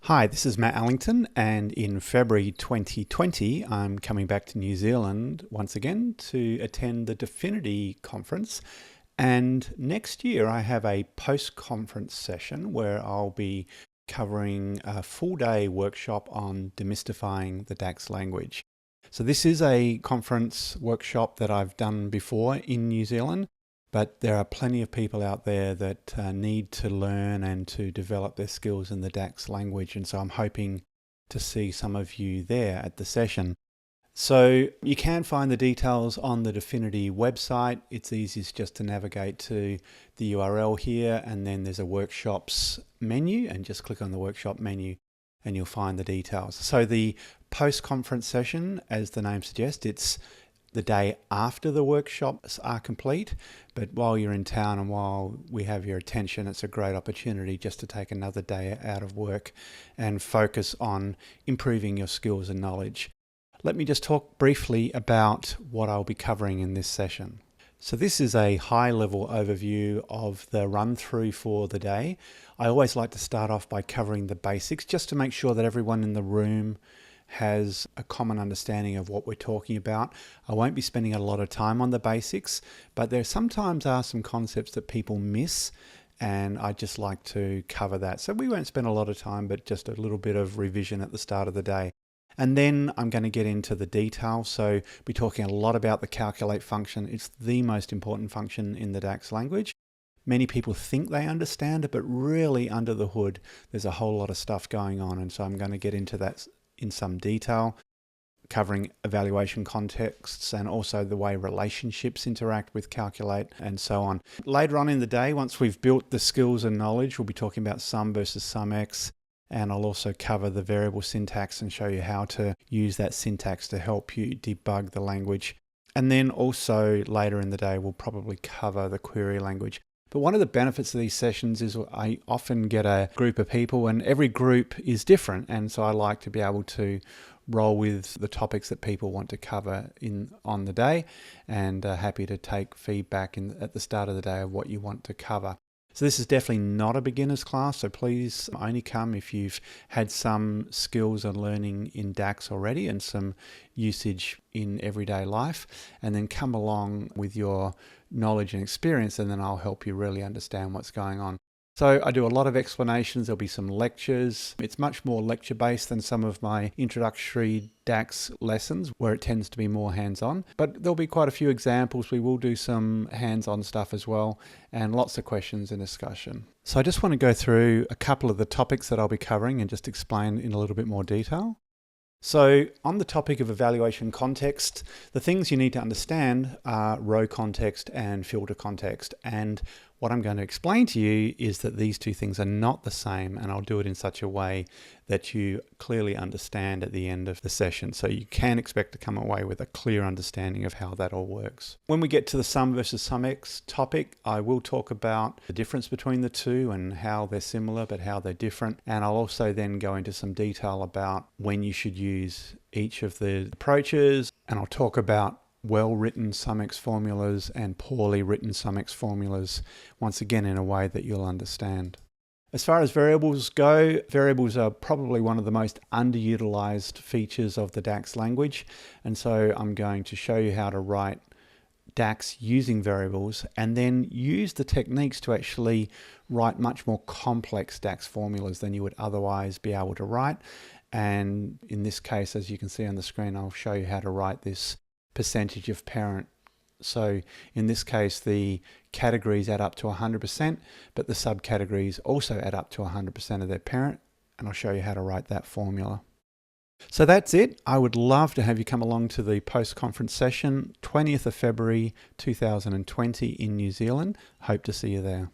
Hi, this is Matt Allington, and in February 2020, I'm coming back to New Zealand once again to attend the Difinity conference. And next year, I have a post-conference session where I'll be covering a full-day workshop on demystifying the DAX language. So this is a conference workshop that I've done before in New Zealand, but there are plenty of people out there that need to learn and to develop their skills in the DAX language. And so I'm hoping to see some of you there at the session. So you can find the details on the Difinity website. It's easiest just to navigate to the URL here, and then there's a workshops menu, and just click on the workshop menu and you'll find the details. So the post-conference session, as the name suggests, it's the day after the workshops are complete, but while you're in town and while we have your attention, it's a great opportunity just to take another day out of work and focus on improving your skills and knowledge. Let me just talk briefly about what I'll be covering in this session. So this is a high-level overview of the run-through for the day. I always like to start off by covering the basics just to make sure that everyone in the room has a common understanding of what we're talking about. I won't be spending a lot of time on the basics, but there sometimes are some concepts that people miss, and I just like to cover that. So we won't spend a lot of time, but just a little bit of revision at the start of the day. And then I'm going to get into the detail. So we're talking a lot about the calculate function. It's the most important function in the DAX language. Many people think they understand it, but really under the hood, there's a whole lot of stuff going on. And so I'm going to get into that in some detail, covering evaluation contexts and also the way relationships interact with calculate and so on. Later on in the day, once we've built the skills and knowledge, we'll be talking about sum versus SumX, and I'll also cover the variable syntax and show you how to use that syntax to help you debug the language. And then also later in the day, we'll probably cover the query language. But one of the benefits of these sessions is I often get a group of people, and every group is different. And so I like to be able to roll with the topics that people want to cover on the day, and happy to take feedback at the start of the day of what you want to cover. So this is definitely not a beginner's class, so please only come if you've had some skills and learning in DAX already and some usage in everyday life, and then come along with your knowledge and experience, and then I'll help you really understand what's going on. So I do a lot of explanations. There'll be some lectures. It's much more lecture based than some of my introductory DAX lessons where it tends to be more hands-on, but there'll be quite a few examples. We will do some hands-on stuff as well, and lots of questions and discussion. So I just want to go through a couple of the topics that I'll be covering and just explain in a little bit more detail. So on the topic of evaluation context, the things you need to understand are row context and filter context. And what I'm going to explain to you is that these two things are not the same, and I'll do it in such a way that you clearly understand at the end of the session. So you can expect to come away with a clear understanding of how that all works. When we get to the sum versus SumX topic, I will talk about the difference between the two and how they're similar but how they're different. And I'll also then go into some detail about when you should use each of the approaches, and I'll talk about well-written SumX formulas and poorly written SumX formulas, once again in a way that you'll understand. As far as variables go, variables are probably one of the most underutilized features of the DAX language, and so I'm going to show you how to write DAX using variables and then use the techniques to actually write much more complex DAX formulas than you would otherwise be able to write. And in this case, as you can see on the screen, I'll show you how to write this percentage of parent. So in this case, the categories add up to 100%, but the subcategories also add up to 100% of their parent, and I'll show you how to write that formula. So that's it. I would love to have you come along to the post-conference session, 20th of February 2020 in New Zealand. Hope to see you there.